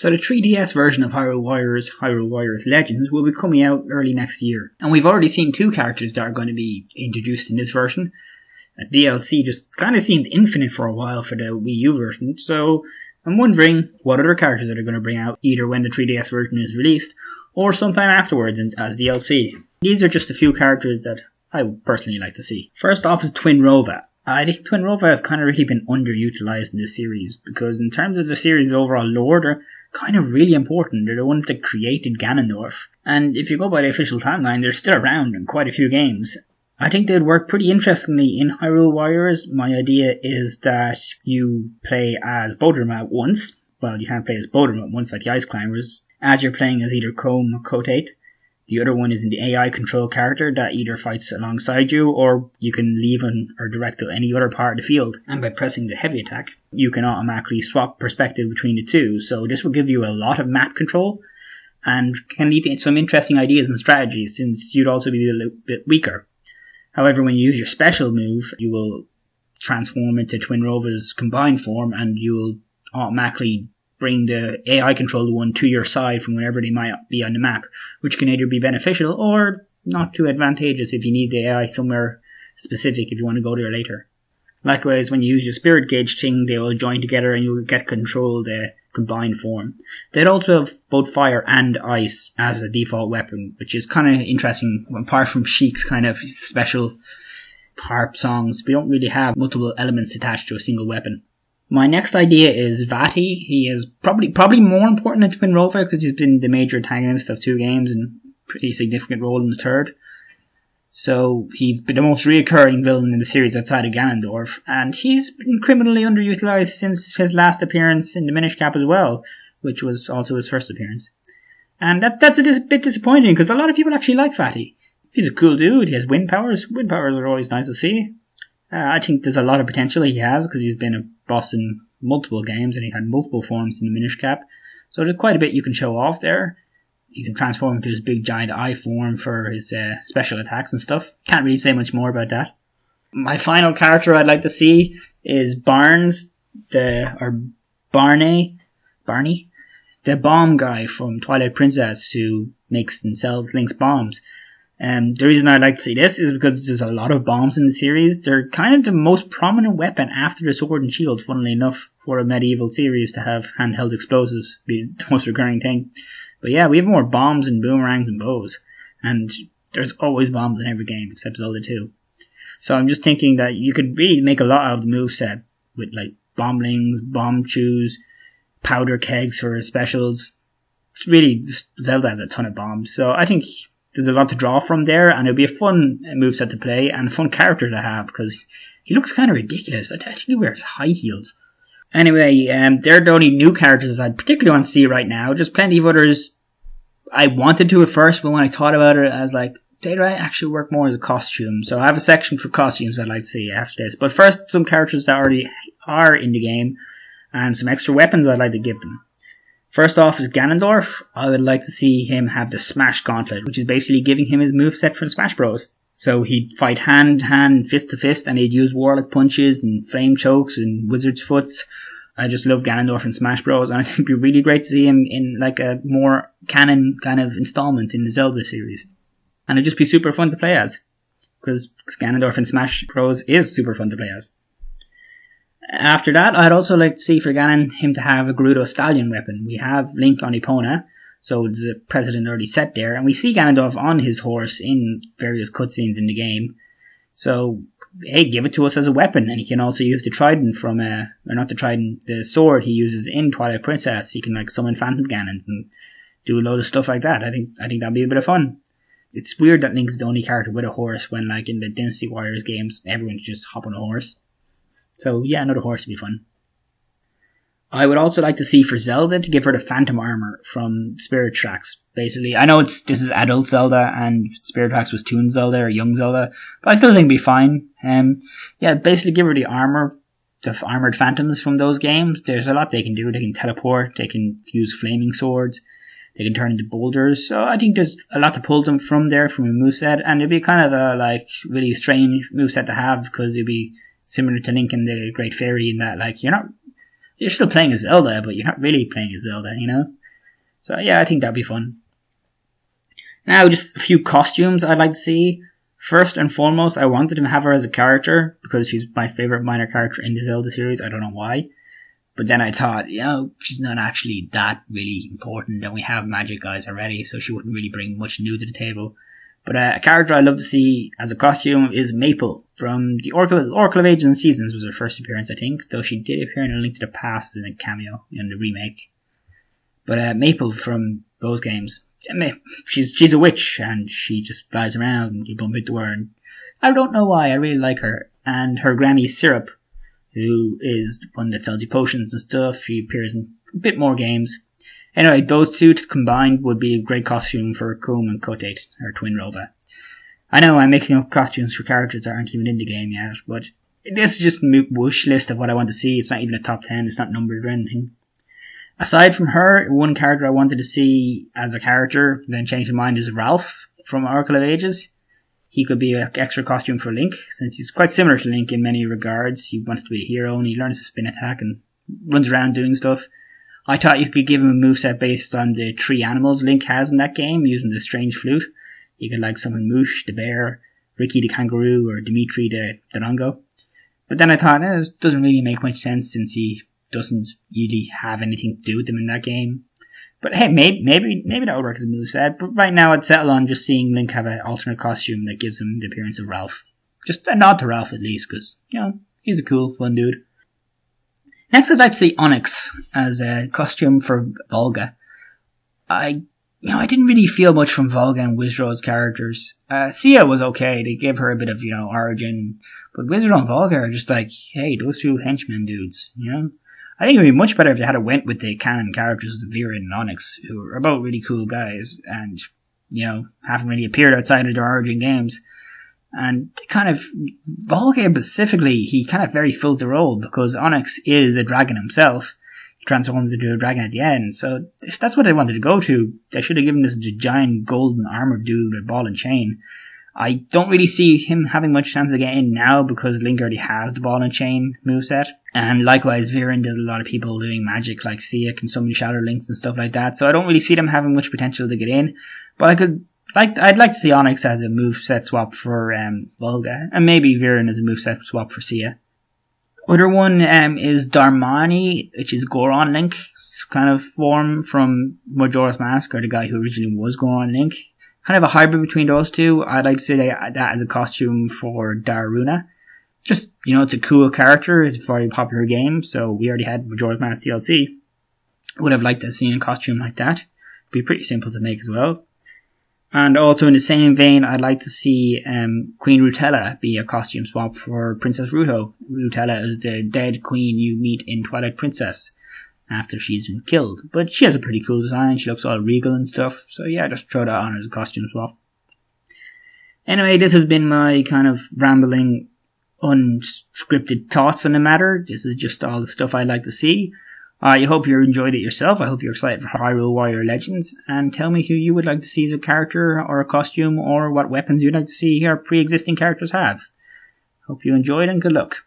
So the 3DS version of Hyrule Warriors Legends, will be coming out early next year. And we've already seen 2 characters that are going to be introduced in this version. DLC just kind of seemed infinite for a while for the Wii U version, so I'm wondering what other characters are they going to bring out, either when the 3DS version is released, or sometime afterwards as DLC. These are just a few characters that I would personally like to see. First off is Twinrova. I think Twinrova has kind of really been underutilized in this series, because in terms of the series' overall lore, they're kind of really important. They're the ones that created Ganondorf. And if you go by the official timeline, they're still around in quite a few games. I think they'd work pretty interestingly in Hyrule Warriors. My idea is that you play as both of them at once. Well, you can't play as both of them at once like the Ice Climbers. As you're playing as either Chrome or Kotate. The other one is the AI control character that either fights alongside you, or you can leave or direct to any other part of the field. And by pressing the heavy attack, you can automatically swap perspective between the two. So this will give you a lot of map control and can lead to some interesting ideas and strategies, since you'd also be a little bit weaker. However, when you use your special move, you will transform into Twinrova's combined form, and you will automatically bring the AI controlled one to your side from wherever they might be on the map, which can either be beneficial or not too advantageous if you need the AI somewhere specific if you want to go there later. Likewise, when you use your spirit gauge thing, they will join together and you will get control the combined form. They'd also have both fire and ice as a default weapon, which is kind of interesting. Apart from Sheik's kind of special harp songs, we don't really have multiple elements attached to a single weapon. My next idea is Vati. He is probably more important than Twinrova because he's been the major antagonist of 2 games and pretty significant role in the third. So he's been the most reoccurring villain in the series outside of Ganondorf, and he's been criminally underutilized since his last appearance in the Minish Cap as well, which was also his first appearance. And that's a bit disappointing because a lot of people actually like Vati. He's a cool dude. He has wind powers. Wind powers are always nice to see. I think there's a lot of potential he has because he's been a boss in multiple games and he had multiple forms in the Minish Cap. So there's quite a bit you can show off there. You can transform into his big giant eye form for his special attacks and stuff. Can't really say much more about that. My final character I'd like to see is Barney, the bomb guy from Twilight Princess who makes and sells Link's bombs. The reason I'd like to see this is because there's a lot of bombs in the series. They're kind of the most prominent weapon after the sword and shield, funnily enough, for a medieval series to have handheld explosives be the most recurring thing. But yeah, we have more bombs and boomerangs and bows. And there's always bombs in every game except Zelda 2. So I'm just thinking that you could really make a lot out of the moveset with like bomblings, bomb chews, powder kegs for his specials. It's really, Zelda has a ton of bombs. So I think there's a lot to draw from there, and it'll be a fun moveset to play and a fun character to have because he looks kind of ridiculous. I think he wears high heels. Anyway, they're the only new characters I particularly want to see right now. Just plenty of others I wanted to at first, but when I thought about it, I was like, they'd actually work more as a costume. So I have a section for costumes I'd like to see after this. But first, some characters that already are in the game and some extra weapons I'd like to give them. First off is Ganondorf. I would like to see him have the Smash Gauntlet, which is basically giving him his moveset from Smash Bros. So he'd fight hand to hand, fist to fist, and he'd use Warlock Punches and Flame Chokes and Wizard's Foots. I just love Ganondorf in Smash Bros. And I think it'd be really great to see him in like a more canon kind of installment in the Zelda series. And it'd just be super fun to play as. Because Ganondorf in Smash Bros. Is super fun to play as. After that, I'd also like to see for Ganon him to have a Gerudo Stallion weapon. We have Link on Epona, so there's a precedent already set there, and we see Ganondorf on his horse in various cutscenes in the game. So, hey, give it to us as a weapon, and he can also use the trident the sword he uses in Twilight Princess. He can like summon Phantom Ganons and do a load of stuff like that. I think that'd be a bit of fun. It's weird that Link's the only character with a horse when like in the Dynasty Warriors games, everyone's just hop on a horse. So yeah, another horse would be fun. I would also like to see for Zelda to give her the Phantom Armor from Spirit Tracks. Basically, I know this is adult Zelda and Spirit Tracks was Toon Zelda or Young Zelda, but I still think it'd be fine. Basically give her the armor, the armored phantoms from those games. There's a lot they can do. They can teleport, they can use flaming swords, they can turn into boulders. So I think there's a lot to pull them from there from a moveset, and it'd be kind of a like really strange moveset to have because it'd be similar to Link and the Great Fairy in that like you're you're still playing as Zelda, but you're not really playing as Zelda, you know? So yeah, I think that'd be fun. Now, just a few costumes I'd like to see. First and foremost, I wanted to have her as a character, because she's my favourite minor character in the Zelda series. I don't know why. But then I thought, you know, she's not actually that really important, and we have magic guys already, so she wouldn't really bring much new to the table. But a character I'd love to see as a costume is Maple from the Oracle of Ages and Seasons was her first appearance, I think, though she did appear in A Link to the Past in a cameo in the remake. But Maple from those games, she's a witch, and she just flies around, and you bump into her, and I don't know why, I really like her. And her granny Syrup, who is the one that sells you potions and stuff, she appears in a bit more games. Anyway, those two combined would be a great costume for Coom and Kotate, or Twinrova. I know I'm making up costumes for characters that aren't even in the game yet, but this is just a wish list of what I want to see. It's not even a top 10, it's not numbered or anything. Aside from her, one character I wanted to see as a character, then changed my mind, is Ralph from Oracle of Ages. He could be an extra costume for Link, since he's quite similar to Link in many regards. He wants to be a hero, and he learns to spin attack and runs around doing stuff. I thought you could give him a moveset based on the 3 animals Link has in that game, using the strange flute. You could like summon Moosh, the bear, Ricky the kangaroo, or Dimitri the dongo. But then I thought, this doesn't really make much sense, since he doesn't really have anything to do with them in that game. But hey, maybe that would work as a moveset. But right now I'd settle on just seeing Link have an alternate costume that gives him the appearance of Ralph. Just a nod to Ralph at least, because, you know, he's a cool, fun dude. Next, I'd like to see Onyx as a costume for Volga. I didn't really feel much from Volga and Wizro's characters. Sia was okay. They gave her a bit of, origin. But Wizro and Volga are just like, hey, those 2 henchmen dudes, you know? I think it would be much better if they had went with the canon characters of Viren and Onyx, who are both really cool guys, and, haven't really appeared outside of their origin games. And Volga specifically, he kind of very filled the role, because Onyx is a dragon himself. He transforms into a dragon at the end, so if that's what they wanted to go to, they should have given this giant golden armored dude with ball and chain. I don't really see him having much chance of getting in now, because Link already has the ball and chain moveset. And likewise, Viren does a lot of people doing magic, like Sia can summon Shadow Links and stuff like that, so I don't really see them having much potential to get in. But I'd like to see Onyx as a moveset swap for Volga, and maybe Viren as a moveset swap for Sia. Other one is Darmani, which is Goron Link's kind of form from Majora's Mask, or the guy who originally was Goron Link. Kind of a hybrid between those two. I'd like to say that as a costume for Daruna. Just, it's a cool character. It's a very popular game, so we already had Majora's Mask DLC. Would have liked to have seen a costume like that. It'd be pretty simple to make as well. And also in the same vein, I'd like to see Queen Rutella be a costume swap for Princess Ruto. Rutella is the dead queen you meet in Twilight Princess after she's been killed. But she has a pretty cool design. She looks all regal and stuff. So yeah, just throw that on as a costume swap. Anyway, this has been my kind of rambling, unscripted thoughts on the matter. This is just all the stuff I'd like to see. I hope you enjoyed it yourself. I hope you're excited for Hyrule Warrior Legends. And tell me who you would like to see as a character or a costume, or what weapons you'd like to see your pre-existing characters have. Hope you enjoyed, and good luck.